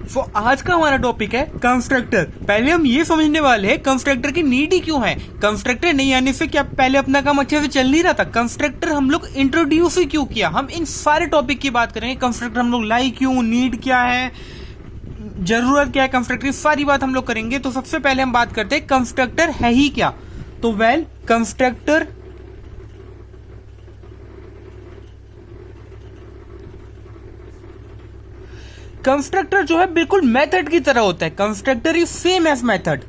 आज का हमारा टॉपिक है कंस्ट्रक्टर। पहले हम ये समझने वाले हैं कंस्ट्रक्टर की नीड ही क्यों है। कंस्ट्रक्टर नहीं आने से क्या पहले अपना काम अच्छे से चल नहीं रहा था? कंस्ट्रक्टर हम लोग इंट्रोड्यूस ही क्यों किया? हम इन सारे टॉपिक की बात करेंगे। कंस्ट्रक्टर हम लोग लाई क्यों, नीड क्या है, जरूरत क्या है कंस्ट्रक्टर की, सारी बात हम लोग करेंगे। तो सबसे पहले हम बात करते हैं कंस्ट्रक्टर है ही क्या। तो कंस्ट्रक्टर जो है बिल्कुल मेथड की तरह होता है। Constructor is same as method.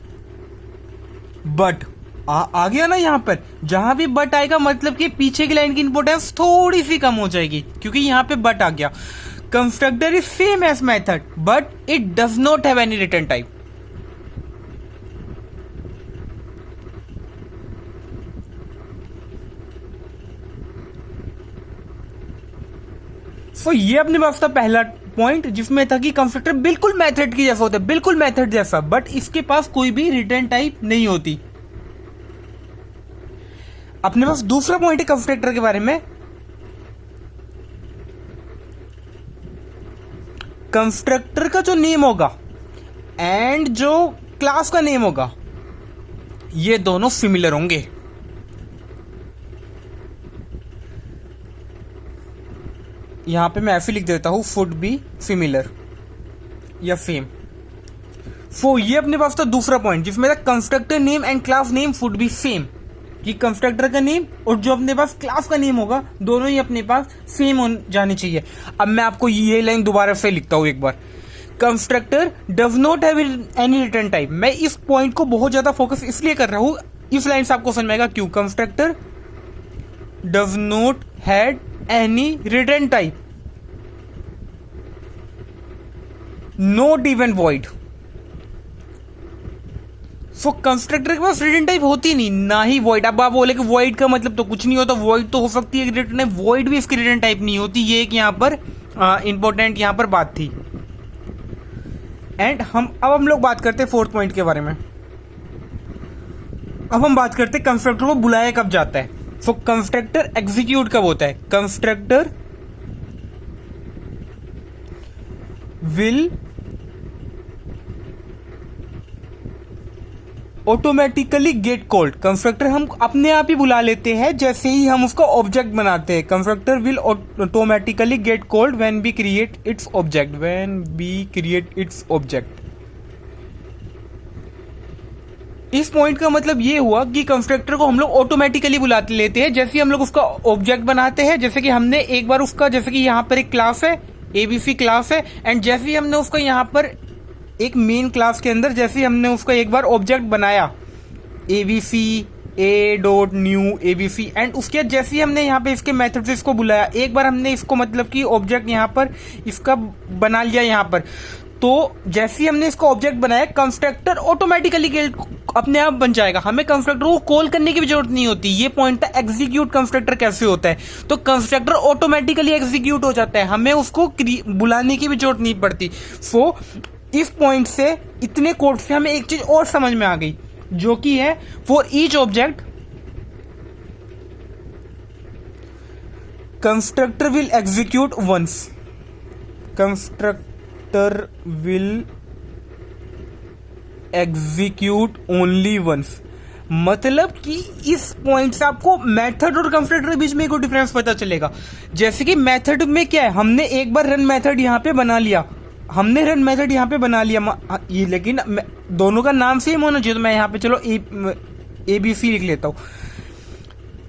But आ गया ना यहां पर, जहां भी बट आएगा मतलब कि पीछे की लाइन की इंपोर्टेंस थोड़ी सी कम हो जाएगी, क्योंकि यहां पे बट आ गया। Constructor is same as method but it does not have any return type. So ये अपने पास था पहला पॉइंट, जिसमें था कि कंस्ट्रक्टर बिल्कुल मेथड की जैसा होता है, बिल्कुल मेथड जैसा, बट इसके पास कोई भी रिटर्न टाइप नहीं होती। अपने पास दूसरा पॉइंट है कंस्ट्रक्टर के बारे में। कंस्ट्रक्टर का जो नेम होगा एंड जो क्लास का नेम होगा, ये दोनों सिमिलर होंगे। यहां पे मैं ऐसे लिख देता हूं, वुड बी सिमिलर या सेम। सो ये अपने पास था दूसरा पॉइंट, जिसमें था constructor name and class name would be same, कि कंस्ट्रक्टर का नेम और जो अपने पास क्लास का नेम होगा दोनों ही अपने पास सेम हो जाने चाहिए। अब मैं आपको ये लाइन दोबारा से लिखता हूं एक बार। Constructor does not have any return type. मैं इस पॉइंट को बहुत ज्यादा फोकस इसलिए कर रहा हूं, इस लाइन से आपको समझ में आएगा क्यों। Constructor does not had any return type, not even void. So constructor के पास रिटर्न टाइप होती नहीं, ना ही वॉइड। अब आप बोले कि वॉइड का मतलब तो कुछ नहीं होता, वॉइड तो हो सकती है रिटर्न टाइप, वॉइड भी इसकी रिटर्न टाइप नहीं होती। ये एक यहां पर इंपॉर्टेंट यहां पर बात थी। एंड अब हम लोग बात करते हैं फोर्थ पॉइंट के बारे में। अब हम बात करते हैं कंस्ट्रक्टर को बुलाया कब जाता है। सो कंस्ट्रक्टर एग्जीक्यूट कब होता है? Constructor will automatically get called. Constructor हम अपने आप ही बुला लेते हैं जैसे ही हम उसका ऑब्जेक्ट बनाते हैं। Constructor will automatically get called when we create its object. इस पॉइंट का मतलब ये हुआ कि कंस्ट्रक्टर को हम लोग ऑटोमेटिकली बुलाते लेते हैं जैसे ही हम लोग उसका ऑब्जेक्ट बनाते हैं। जैसे कि हमने एक बार उसका, जैसे कि यहां पर एक क्लास है, एबीसी क्लास है, एंड जैसे ही हमने उसका यहां पर एक मेन क्लास के अंदर जैसे ही हमने उसका एक बार ऑब्जेक्ट बनाया, ABC A dot new ABC, and उसके जैसे ही हमने यहाँ पे इसके मेथड से इसको बुलाया, एक बार हमने इसको मतलब कि ऑब्जेक्ट यहाँ पर इसका बना लिया यहाँ पर, तो जैसे ही हमने इसको ऑब्जेक्ट बनाया कंस्ट्रक्टर ऑटोमेटिकली अपने आप बन जाएगा। हमें कंस्ट्रक्टर को कॉल करने की भी जरूरत नहीं होती। ये पॉइंट था एग्जीक्यूट कंस्ट्रक्टर कैसे होता है। तो कंस्ट्रक्टर ऑटोमेटिकली एग्जीक्यूट हो जाता है, हमें उसको बुलाने की भी जरूरत नहीं पड़ती। सो इस पॉइंट से, इतने कोड से हमें एक चीज और समझ में आ गई, जो कि है for each object constructor will execute once. Constructor will execute only once. मतलब कि इस पॉइंट से आपको मेथड और कंस्ट्रक्टर के बीच में कोई डिफरेंस पता चलेगा। जैसे कि मेथड में क्या है, हमने एक बार रन मेथड यहां पे बना लिया, ये लेकिन दोनों का नाम सेम होना चाहिए। तो मैं यहां पे चलो एबीसी लिख लेता हूं।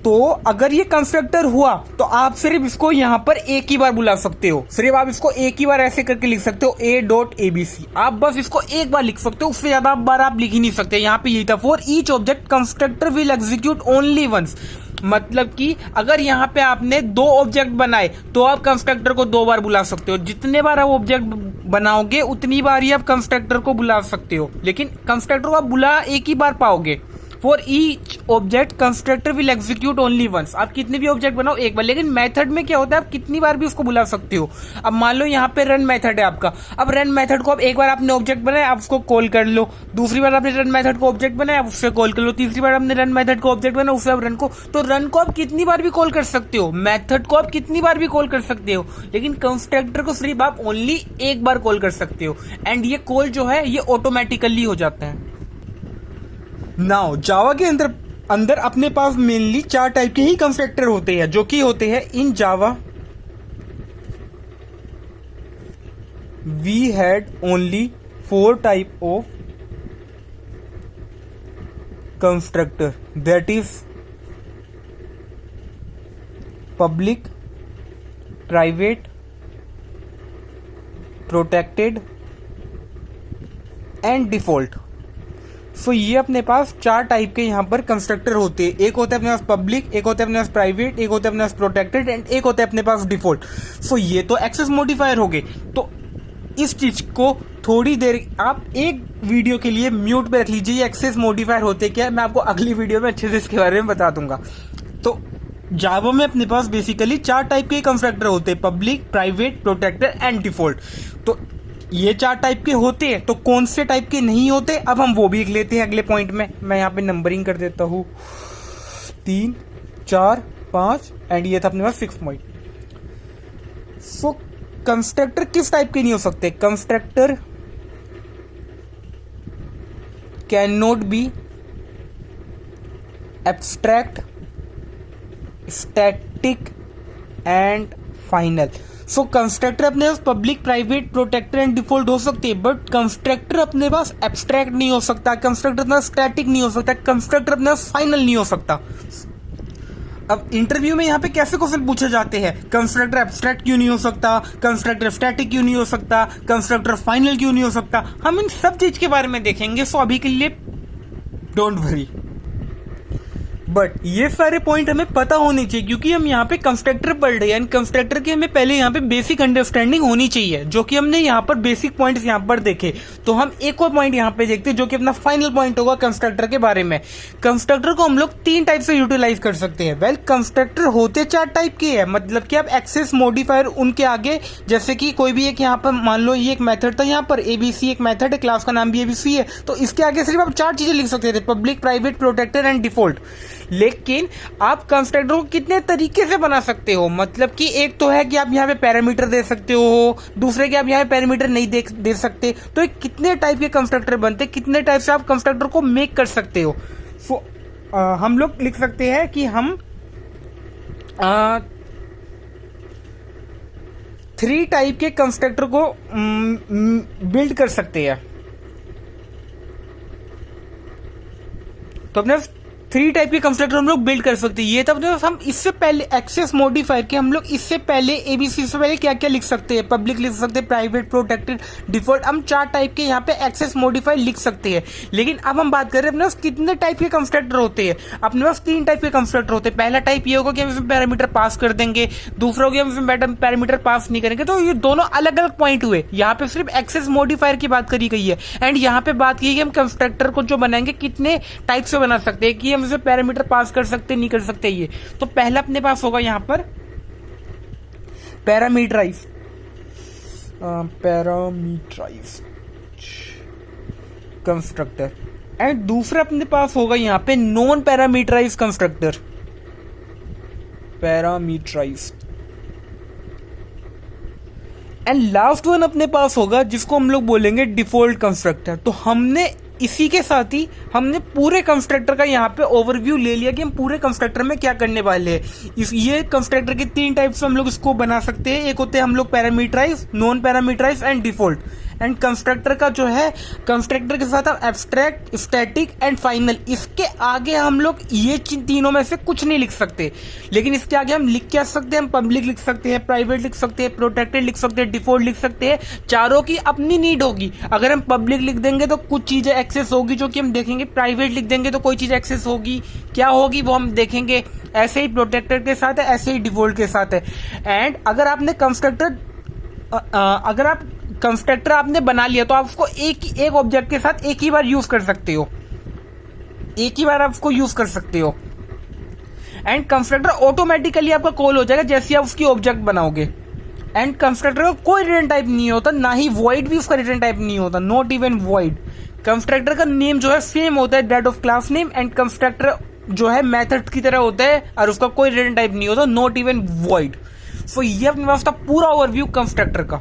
तो अगर ये कंस्ट्रक्टर हुआ तो आप सिर्फ इसको यहां पर एक ही बार बुला सकते हो, सिर्फ आप इसको एक ही बार ऐसे करके लिख सकते हो, ए डॉट एबीसी। आप बस इसको एक बार लिख सकते हो, उससे ज्यादा बार आप लिख ही नहीं सकते। यहां पे यही था, for each object constructor will execute only once. मतलब कि अगर यहां पे आपने दो ऑब्जेक्ट बनाए तो आप कंस्ट्रक्टर को दो बार बुला सकते हो। जितने बार आप ऑब्जेक्ट बनाओगे उतनी बार ही आप कंस्ट्रक्टर को बुला सकते हो, लेकिन कंस्ट्रक्टर को आप बुला एक ही बार पाओगे। For each object constructor will execute only once. आप कितने भी ऑब्जेक्ट बनाओ एक बार, लेकिन मेथड में क्या होता है आप कितनी बार भी उसको बुला सकते हो। अब मान लो यहाँ पे रन मेथड है आपका, अब रन मेथड को आप एक बार आपने ऑब्जेक्ट बनाया आप उसको कॉल कर लो, दूसरी बार आपने रन मेथड को ऑब्जेक्ट बनाया आप उससे कॉल कर लो, तीसरी बार आपने रन मेथड को ऑब्जेक्ट बनाया उससे आप रन को, तो रन को आप कितनी बार भी कॉल कर सकते हो, मेथड को आप कितनी बार भी कॉल कर सकते हो, लेकिन कंस्ट्रक्टर को सिर्फ आप ओनली एक बार कॉल कर सकते हो। एंड ये कॉल जो है ये ऑटोमेटिकली हो जाता है। नाउ जावा के अंदर अपने पास मेनली 4 टाइप के ही कंस्ट्रक्टर होते हैं, जो कि होते हैं in Java we had only 4 type of constructor, that is public, private, protected and default. So ये अपने पास 4 टाइप के यहाँ पर कंस्ट्रक्टर होते हैं। एक होता है अपने पास पब्लिक, एक होता है अपने पास प्राइवेट, एक होता है अपने पास प्रोटेक्टेड एंड एक होता है अपने पास डिफॉल्ट। सो ये तो एक्सेस मॉडिफायर हो गए। तो इस चीज को थोड़ी देर आप एक वीडियो के लिए म्यूट पे रख लीजिए, ये एक्सेस मॉडिफायर होते क्या है मैं आपको अगली वीडियो में अच्छे से इसके बारे में बता दूंगा। तो जावा में अपने पास बेसिकली 4 टाइप के कंस्ट्रक्टर होते हैं, public, private, protected and default. तो ये 4 टाइप के होते हैं, तो कौन से टाइप के नहीं होते अब हम वो भी लिख लेते हैं अगले पॉइंट में। मैं यहाँ पे नंबरिंग कर देता हूँ 3, 4, 5 एंड ये था अपने पास 6 पॉइंट। सो कंस्ट्रक्टर किस टाइप के नहीं हो सकते? Constructor can not be abstract, static and final. So constructor अपने पास public, private, protector and default हो सकते हैं, बट कंस्ट्रक्टर अपने पास एब्स्ट्रैक्ट नहीं हो सकता, कंस्ट्रक्टर अपने पास स्टैटिक नहीं हो सकता, कंस्ट्रक्टर अपने पास फाइनल नहीं हो सकता। अब इंटरव्यू में यहाँ पे कैसे क्वेश्चन पूछे जाते हैं, कंस्ट्रक्टर एब्स्ट्रैक्ट क्यों नहीं हो सकता, कंस्ट्रक्टर स्टैटिक क्यों नहीं हो सकता, कंस्ट्रक्टर फाइनल क्यों नहीं हो सकता, हम इन सब चीज के बारे में देखेंगे। सो अभी के लिए डोंट वरी, बट ये सारे पॉइंट हमें पता होने चाहिए क्योंकि हम यहाँ पे कंस्ट्रक्टर पढ़ रहे हैं। कंस्ट्रक्टर की हमें पहले यहाँ पे बेसिक अंडरस्टैंडिंग होनी चाहिए, जो कि हमने यहाँ पर बेसिक पॉइंट्स यहाँ पर देखे। तो हम एक और पॉइंट यहाँ पे देखते हैं जो कि अपना फाइनल पॉइंट होगा कंस्ट्रक्टर के बारे में। कंस्ट्रक्टर को हम लोग 3 टाइप से यूटिलाइज कर सकते हैं। वेल कंस्ट्रक्टर होते 4 टाइप के हैं, मतलब कि आप एक्सेस मॉडिफायर उनके आगे, जैसे कि कोई भी एक यहाँ पर मान लो ये एक मेथड था, यहाँ पर एबीसी एक मेथड है, क्लास का नाम भी एबीसी है, तो इसके आगे सिर्फ आप 4 चीजें लिख सकते थे, public, private, protected and default. लेकिन आप कंस्ट्रक्टर को कितने तरीके से बना सकते हो, मतलब कि एक तो है कि आप यहाँ पे पैरामीटर दे सकते हो, दूसरे के आप यहाँ पे पैरामीटर नहीं दे सकते। तो ये कितने टाइप के कंस्ट्रक्टर बनते, कितने टाइप से आप कंस्ट्रक्टर को मेक कर सकते हो। सो हम लोग लिख सकते हैं कि हम 3 टाइप के कंस्ट्रक्टर को बिल्ड कर सकते हैं। तो अपने 3 टाइप के कंस्ट्रक्टर हम लोग बिल्ड कर सकते हैं। ये तब हम इससे पहले एक्सेस मॉडिफायर के हम लोग इससे पहले एबीसी से पहले क्या क्या लिख सकते हैं, पब्लिक लिख सकते हैं, प्राइवेट, प्रोटेक्टेड, डिफॉल्ट। हम 4 टाइप के यहाँ पे एक्सेस मॉडिफायर लिख सकते हैं। लेकिन अब हम बात कर रहे हैं अपने पास कितने टाइप के कंस्ट्रक्टर होते हैं। अपने पास 3 टाइप के कंस्ट्रक्टर होते हैं। पहला टाइप ये होगा कि हम इसमें पैरामीटर पास कर देंगे, दूसरा होगा हम इसमें पैरामीटर पास नहीं करेंगे। तो ये दोनों अलग अलग पॉइंट हुए। यहाँ पे सिर्फ एक्सेस मॉडिफायर की बात करी गई है एंड यहाँ पे बात की है कि हम कंस्ट्रक्टर को जो बनाएंगे कितने टाइप से बना सकते हैं, कि हम इसमें पैरामीटर पास कर सकते नहीं कर सकते। ये तो पहला अपने पास होगा यहाँ पर पैरामीटराइज कंस्ट्रक्टर एंड दूसरा अपने पास होगा यहाँ पे non parameterize constructor, parameterize and last one अपने पास होगा जिसको हम लोग बोलेंगे डिफॉल्ट कंस्ट्रक्टर। तो हमने इसी के साथ ही हमने पूरे कंस्ट्रक्टर का यहाँ पे ओवरव्यू ले लिया कि हम पूरे कंस्ट्रक्टर में क्या करने वाले हैं। ये कंस्ट्रक्टर के 3 टाइप से हम लोग इसको बना सकते हैं। एक होते हैं हम लोग parameterize, non parameterize and default. And constructor का जो है, कंस्ट्रक्टर के साथ हम एब्स्ट्रैक्ट, स्टैटिक एंड फाइनल, इसके आगे हम लोग ये तीनों में से कुछ नहीं लिख सकते। लेकिन इसके आगे हम लिख क्या सकते हैं, हम पब्लिक लिख सकते हैं, प्राइवेट लिख सकते हैं, प्रोटेक्टेड लिख सकते हैं, डिफॉल्ट लिख सकते हैं। चारों की अपनी नीड होगी। अगर हम पब्लिक लिख देंगे तो कुछ चीजें एक्सेस होगी जो कि हम देखेंगे, प्राइवेट लिख देंगे तो कोई चीज एक्सेस होगी, क्या होगी वो हम देखेंगे। ऐसे ही प्रोटेक्टेड के साथ है, ऐसे ही डिफॉल्ट के साथ है। एंड अगर आपने कंस्ट्रक्टर आपने बना लिया तो आप उसको एक ऑब्जेक्ट के साथ एक ही बार यूज कर सकते हो। एक ही बार आप उसको यूज कर सकते हो। एंड कंस्ट्रक्टर ऑटोमेटिकली आपका कॉल हो जाएगा जैसे आप उसकी ऑब्जेक्ट बनाओगे। एंड कंस्ट्रक्टर का कोई रिटर्न टाइप नहीं होता, ना ही वॉइड भी उसका रिटर्न टाइप नहीं होता, नॉट इवन वॉइड। कंस्ट्रक्टर का नेम जो है सेम होता है that of class name, and constructor जो है मेथड की तरह होता है और उसका कोई रिटर्न टाइप नहीं होता, नॉट इवन वॉइड। सो ये अपने पास था पूरा ओवरव्यू कंस्ट्रक्टर का।